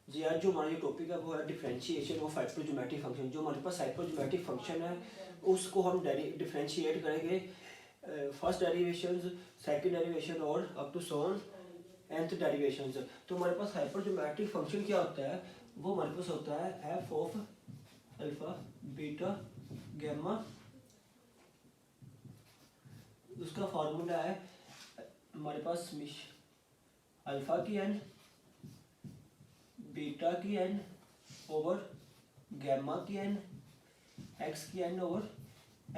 जी आज जो हमारा ये टॉपिक है वो है डिफरेंशिएशन ऑफ हाइपरजोमेट्रिक फंक्शन। जो हमारे पास हाइपरजोमेट्रिक फंक्शन है उसको हम डिफरेंशिएट करेंगे फर्स्ट डेरिवेशन, सेकंड डेरिवेशन और up to so on nth derivation. तो हमारे पास हाइपरजोमेट्रिक फंक्शन क्या होता है, वो हमारे पास होता है F of alpha beta gamma. उसका फार्मूला है हमारे पास अल्फा की एन, बीटा की एन ओवर गैमा की एन, एक्स की एन ओवर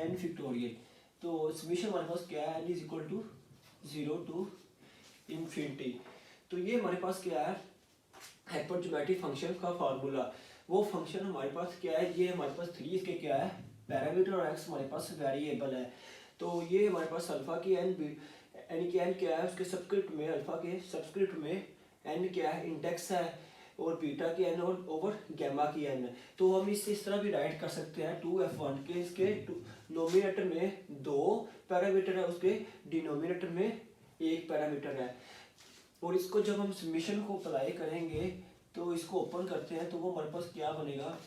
एन फिक्टोरियल। तो समीशन हमारे पास क्या है, N is equal to 0 to infinity. तो ये हमारे पास क्या है, हाइपरजोमेट्रिक फंक्शन का फार्मूला। वो फंक्शन हमारे पास क्या है, ये हमारे पास 3 इसके क्या है पैरामीटर और एक्स हमारे पास वेरिएबल है। तो ये हमारे पास अल्फा की एन की एन क्या है, उसके सबस्क्रिप्ट में अल्फा के सबस्क्रिप्ट में एन क्या है इंडेक्स है, और बीटा की एन और ओवर गैमा की एन। तो हम इसे इस तरह भी राइट कर सकते हैं 2f1 के, इसके नोमिनेटर में 2 पैरामीटर है, उसके डिनोमिनेटर में 1 पैरामीटर है। और इसको जब हम समीशन को अप्लाई करेंगे तो इसको ओपन करते हैं तो वो हमारे पास क्या बनेगा,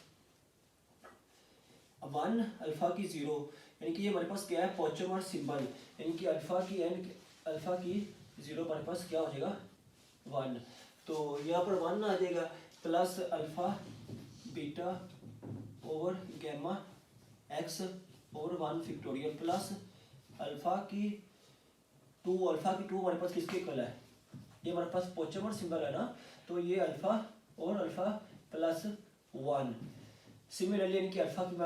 1 अल्फा की 0, यानी कि ये हमारे पास क्या है पॉइंटर सिंबल, यानी कि अल्फा की 0 हमारे पास क्या हो जाएगा 1। तो यहाँ पर 1 आ जाएगा, plus alpha beta over gamma X over 1 factorial, plus alpha की 2 हमारे पास किसके इक्वल है, ये हमारे पास पॉइंटर सिंबल है ना, तो ये अल्फा और अल्फा प्लस 1। सिमिलरली यानी कि अल्फा की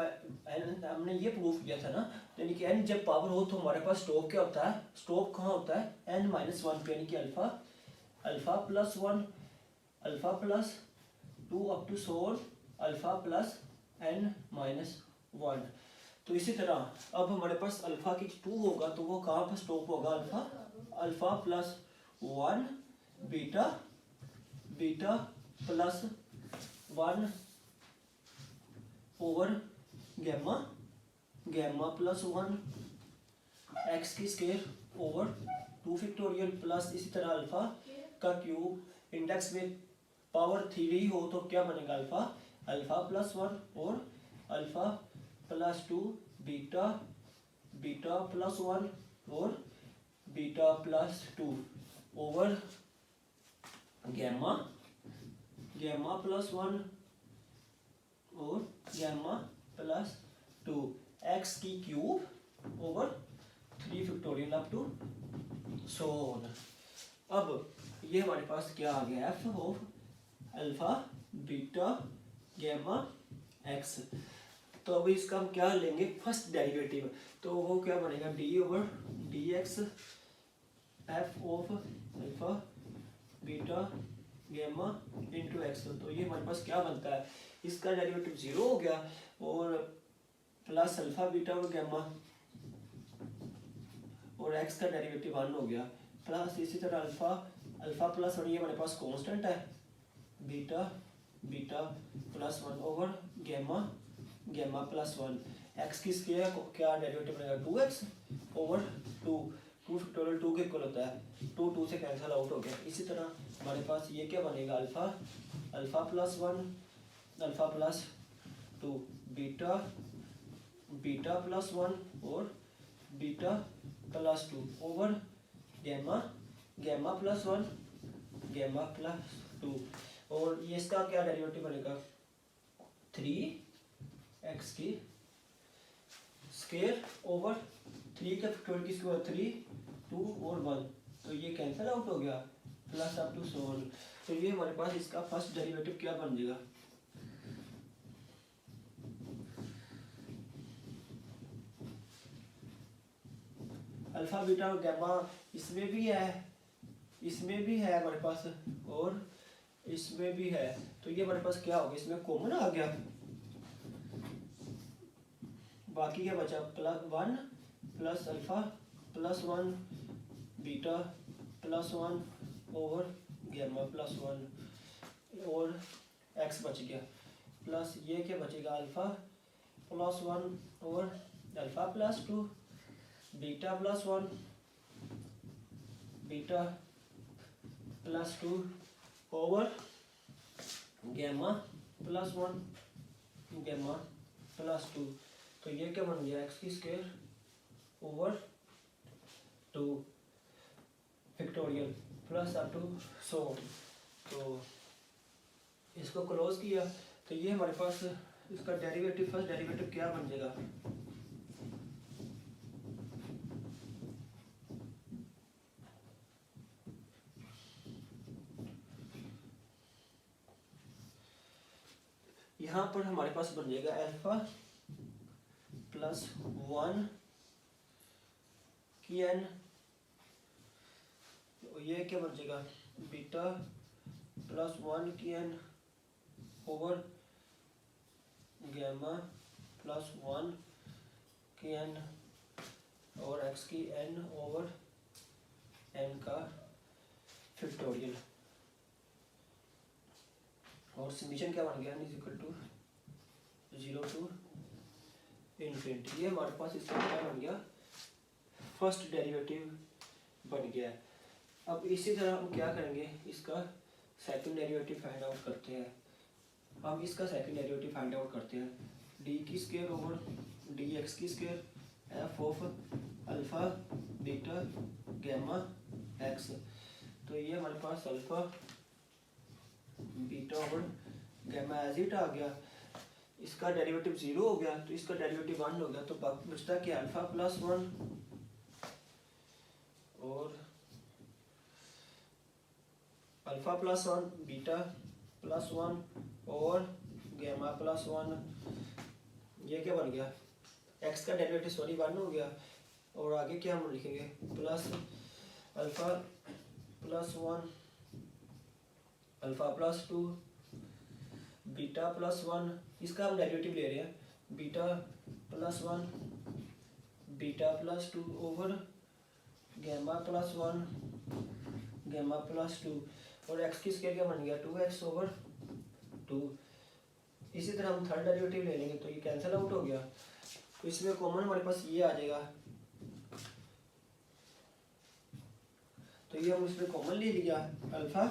हमने ये प्रूव किया था ना, यानी कि एन जब पावर हो तो हमारे पास स्टॉप क्या होता है, स्टॉप कहाँ होता है एन माइनस 1 पे, यानी कि alpha plus 1 alpha plus 2 up to so on alpha plus N minus 1। तो इसी तरह अब हमारे पास अल्फा की 2 होगा तो वो कहाँ पर स्टॉप होगा, alpha plus 1 beta plus 1 over gamma plus 1 X की स्केयर ओवर 2 फिक्टोरियल, प्लस इसी तरह अल्फा का क्यूब इंडेक्स में पावर 3 हो तो क्या बनेगा अल्फा प्लस 1 और अल्फा प्लस 2 बीटा प्लस 1 और beta plus 2 over gamma plus 1 और गैमा प्लस 2 एक्स की cube over 3 factorial up to so on. अब ये हमारे पास क्या आ गया, F of alpha beta gamma x. तो अब इसका हम क्या लेंगे फर्स्ट डेरिवेटिव, तो वो क्या बनेगा D over D X F of alpha beta gamma into X. तो ये हमारे पास क्या बनता है, इसका डेरिवेटिव 0 हो गया और प्लस अल्फा बीटा और गैमा और एक्स का डेरिवेटिव 1 हो गया, प्लस इसी तरह अल्फा प्लस 1 ये हमारे पास कांस्टेंट है beta plus 1 over gamma plus 1 X की स्केयर क्या डेरिवेटिव बनेगा 2x ओवर 2 फैक्टोरियल 2 के इक्वल होता है, 2 से कैंसिल आउट हो गया। इसी तरह हमारे पास ये क्या बनेगा alpha plus 1 alpha plus 2 beta plus 1 और beta plus 2 over gamma plus 1 gamma plus 2, और ये इसका क्या डेरिवेटिव बनेगा 3x की स्केयर ओवर 3 का फैक्टोरियल की स्क्वायर 3 2 और 1, तो ये कैंसिल आउट हो गया plus up to so on. तो ये हमारे पास इसका फर्स्ट डेरिवेटिव क्या बन जाएगा, अल्फा बीटा और गैमा इसमें भी है हमारे पास और इसमें भी है, तो ये हमारे पास क्या होगा, इसमें कॉमन आ गया, बाकी क्या बचा plus 1 plus alpha plus 1 beta plus 1 over gamma plus 1 और एक्स बच गया, प्लस ये क्या बचेगा alpha plus 1 over alpha plus 2 beta plus 1 beta plus 2 over gamma plus 1 gamma plus 2, तो ये क्या बन गया एक्स की square over 2 factorial plus up to so. तो इसको क्लोज किया तो ये हमारे पास इसका डेरिवेटिव, फर्स्ट डेरिवेटिव क्या बन जाएगा, यहाँ पर हमारे पास बन जाएगा अल्फा प्लस 1 की एन, ये क्या बन जाएगा बीटा प्लस 1 की एन ओवर गैमा प्लस 1 की एन और एक्स की एन ओवर एन का फैक्टोरियल, और समीशन क्या बन गया is equal to 0 to infinity. ये हमारे पास इसका क्या बन गया, फर्स्ट डेरिवेटिव बन गया है। अब इसी तरह हम क्या करेंगे, इसका सेकंड डेरिवेटिव फाइंड आउट करते हैं। हम इसका सेकंड डेरिवेटिव फाइंड आउट करते हैं, डी की स्क्वायर ओवर डी एक्स की square f of alpha beta gamma x. तो ये हमारे पास alpha beta over gamma as it आ गया, इसका डेरिवेटिव 0 हो गया तो इसका डेरिवेटिव 1 हो गया, तो बाकी बचता कि अल्फा प्लस 1 और अल्फा प्लस 1 बीटा प्लस 1 और गैमा प्लस 1। ये क्या बन गया, एक्स का डेरिवेटिव सॉरी 1 हो गया, और आगे क्या हम लिखेंगे plus alpha plus 1 alpha plus 2 beta plus 1, इसका हम डेरिवेटिव ले रहे हैं beta plus 1 beta plus 2 over gamma plus 1 gamma plus 2, और एक्स की स्क्वायर क्या बन गया 2x ओवर 2। इसी तरह हम थर्ड डेरिवेटिव ले लेंगे तो ये कैंसिल आउट हो गया, तो इसमें कॉमन हमारे पास ये आ जाएगा, तो ये हम इसमें कॉमन ले लिया alpha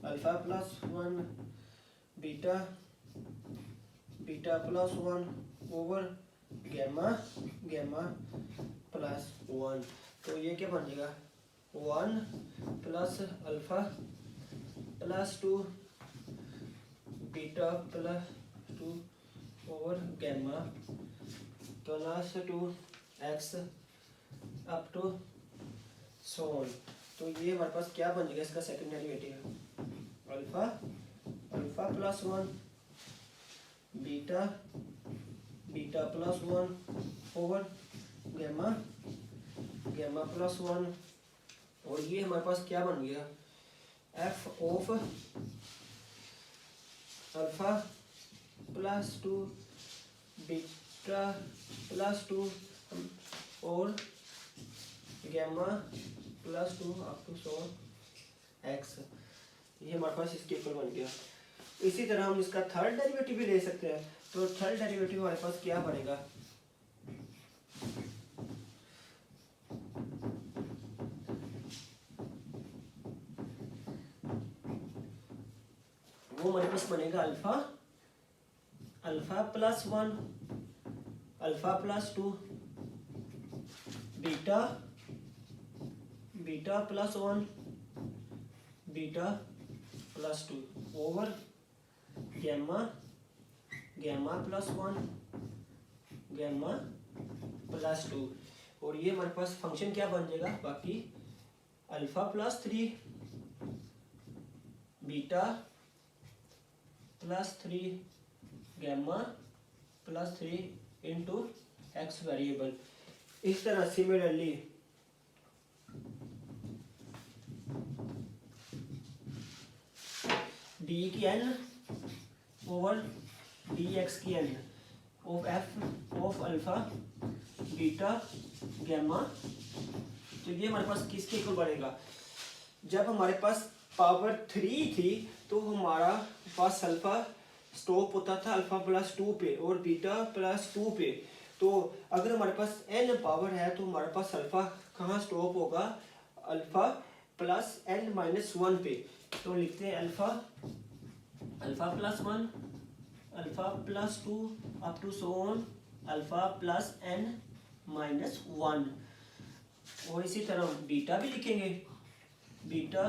alpha plus 1 beta beta plus 1 over gamma gamma plus 1, तो ये क्या बन जाएगा 1 plus alpha plus 2 beta plus 2 over gamma plus 2 X up to so on. तो ये हमारे पास क्या बन जाएगा, इसका second derivative alpha alpha plus 1 beta beta plus 1 over gamma gamma plus 1, और ये हमारे पास क्या बन गया F of alpha plus 2 beta plus 2 और gamma plus 2 up to so X. ये हमारे पास इसके इक्वल बन गया। इसी तरह हम इसका थर्ड डेरिवेटिव भी ले सकते हैं, तो थर्ड डेरिवेटिव हमारे पास क्या बनेगा, वो हमारे पास बनेगा alpha alpha plus 1 alpha plus 2 beta beta plus 1 beta plus 2 over gamma gamma plus 1 gamma plus 2, और ये हमारे पास फंक्शन क्या बन जाएगा बाकी alpha plus 3 beta plus 3 gamma plus 3 into X variable. इस तरह सिमिलरली डी की एन ओवर डी एक्स की N of F of alpha beta gamma, तो ये हमारे पास किसके इक्वल बनेगा, जब हमारे पास पावर 3 थी तो हमारा पास अल्फा स्टॉप होता था अल्फा प्लस 2 पे और बीटा प्लस 2 पे, तो अगर हमारे पास n पावर है तो हमारे पास अल्फा कहाँ स्टॉप होगा अल्फा प्लस n माइनस 1 पे, तो लिखते हैं alpha alpha plus one, alpha plus two, up to so on alpha plus n minus one. और इसी तरह बीटा भी लिखेंगे, beta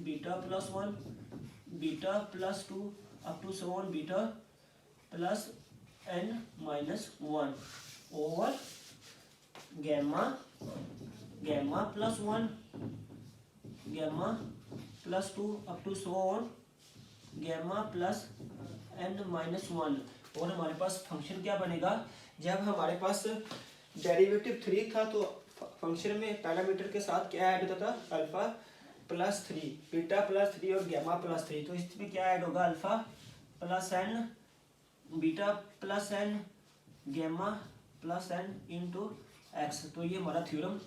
beta plus one, beta plus two, up to so on beta plus n minus one over gamma, gamma plus one, gamma plus two, up to so on gamma plus n minus one. और हमारे पास function क्या बनेगा, जब हमारे पास derivative 3 था तो function में parameter के साथ क्या ऐड होता था, अल्फा प्लस 3, बीटा प्लस 3 और गैमा प्लस 3। तो इसमें क्या ऐड होगा, alpha plus n, beta plus n, gamma plus n into X. तो ये हमारा थ्योरम